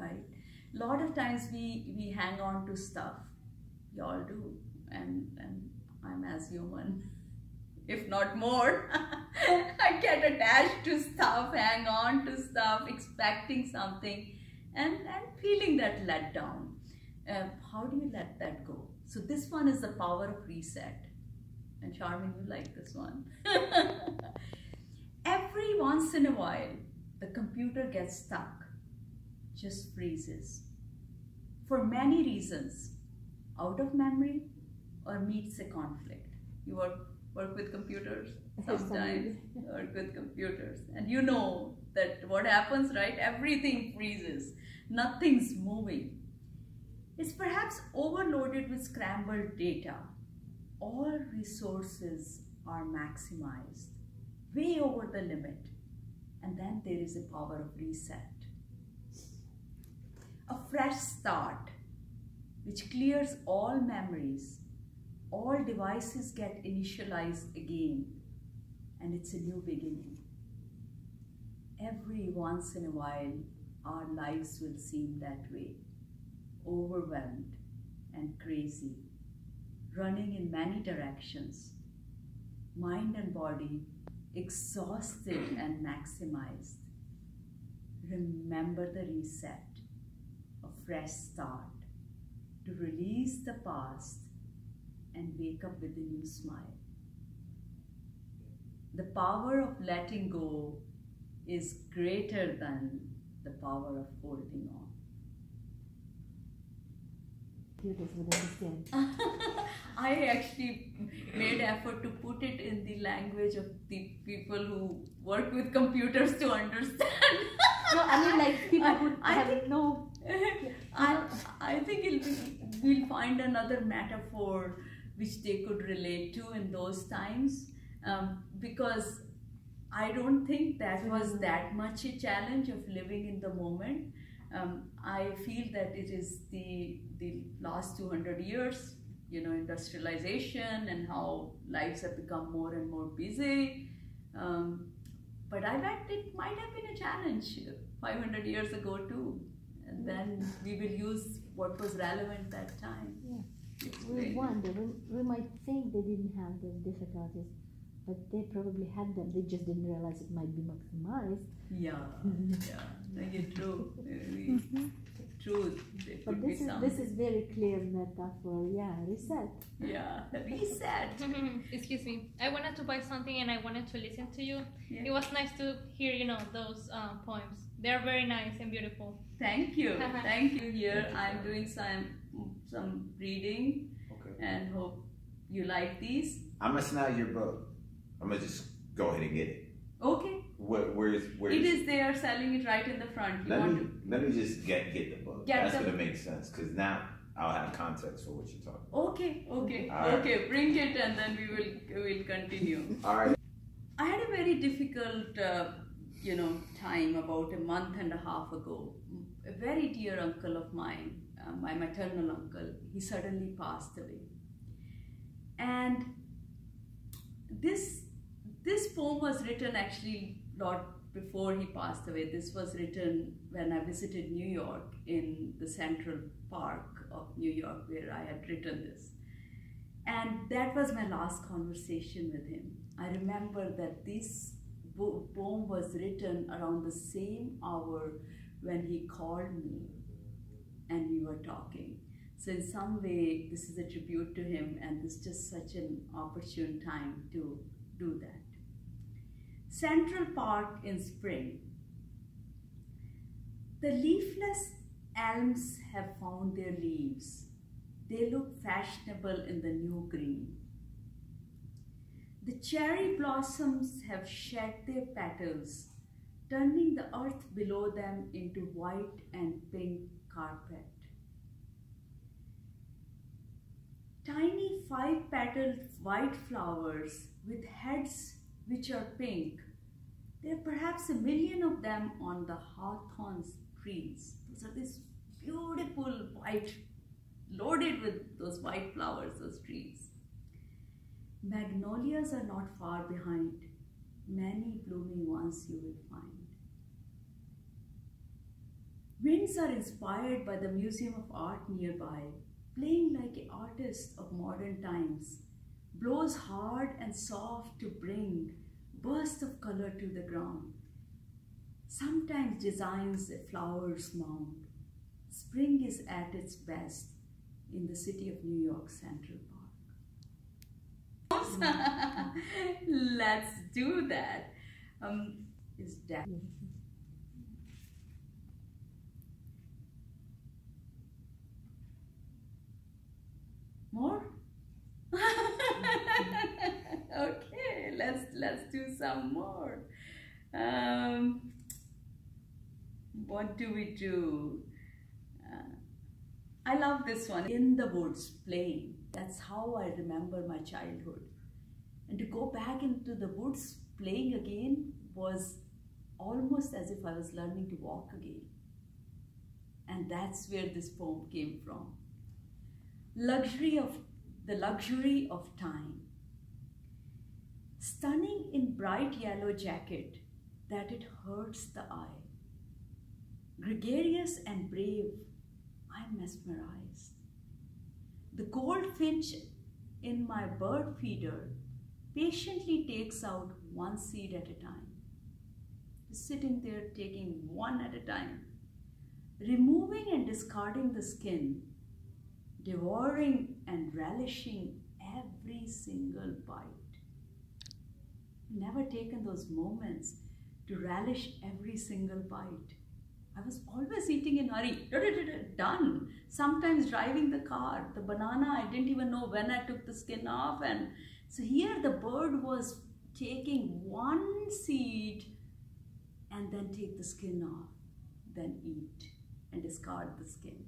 right? A lot of times we hang on to stuff. We all do, and I'm as human, if not more. I get attached to stuff, hang on to stuff, expecting something, and feeling that let down. How do you let that go? So this one is the power of reset. And Charmin, you like this one. Every once in a while, the computer gets stuck, just freezes. For many reasons, out of memory or meets a conflict. You work with computers sometimes, work with computers. And you know that what happens, right? Everything freezes, nothing's moving. It's perhaps overloaded with scrambled data. All resources are maximized, way over the limit. And then there is a power of reset. A fresh start, which clears all memories. All devices get initialized again, and it's a new beginning. Every once in a while, our lives will seem that way, overwhelmed and crazy, running in many directions, mind and body exhausted and maximized. Remember the reset, a fresh start, to release the past and wake up with a new smile. The power of letting go is greater than the power of holding on. Beautiful, understand. I actually made effort to put it in the language of the people who work with computers to understand. No, I mean like people who have no... I think we'll find another metaphor which they could relate to in those times, because I don't think that was that much a challenge of living in the moment. I feel that it is the last 200 years, industrialization and how lives have become more and more busy. But I bet it might have been a challenge 500 years ago too. And then we will use what was relevant that time. Yeah. We wonder, we might think they didn't have the difficulties, but they probably had them. They just didn't realize it might be maximized. Yeah, you're true. True. But this is very clear metaphor. Yeah, reset. Yeah, reset. Excuse me. I wanted to buy something and I wanted to listen to you. Yeah. It was nice to hear, those poems. They're very nice and beautiful. Thank you. Thank you. Here I'm doing some reading, and hope you like these. I'm gonna snag your book. I'm gonna just go ahead and get it. Okay. Where is it is they are selling it right in the front. Let me just get the book. That's gonna make sense, because now I'll have context for what you're talking about. Okay. Right. Okay, bring it and then we will continue. All right. I had a very difficult time about a month and a half ago. A very dear uncle of mine, my maternal uncle, he suddenly passed away. And this poem was written actually not before he passed away. This was written when I visited New York, in the Central Park of New York, where I had written this. And that was my last conversation with him. I remember that this poem was written around the same hour when he called me and we were talking. So in some way, this is a tribute to him, and this is just such an opportune time to do that. Central Park in spring. The leafless elms have found their leaves. They look fashionable in the new green. The cherry blossoms have shed their petals, turning the earth below them into white and pink carpet. Tiny 5-petaled white flowers with heads which are pink. There are perhaps 1 million of them on the hawthorn trees. Those are these beautiful white, loaded with those white flowers, those trees. Magnolias are not far behind. Many blooming ones you will find. Wind Winds are inspired by the Museum of Art nearby, playing like an artist of modern times, blows hard and soft to bring burst of color to the ground. Sometimes designs a flower's mound. Spring is at its best in the city of New York Central Park. Let's do that. Is that more? Okay, let's do some more. What do we do? I love this one. In the woods, playing. That's how I remember my childhood. And to go back into the woods playing again was almost as if I was learning to walk again. And that's where this poem came from. The luxury of time. Stunning in bright yellow jacket that it hurts the eye. Gregarious and brave, I'm mesmerized. The goldfinch in my bird feeder patiently takes out one seed at a time. Sitting there taking one at a time, removing and discarding the skin, devouring and relishing every single bite. Never taken those moments to relish every single bite. I was always eating in a hurry, done. Sometimes driving the car, the banana, I didn't even know when I took the skin off. And so here the bird was taking one seed and then take the skin off, then eat and discard the skin.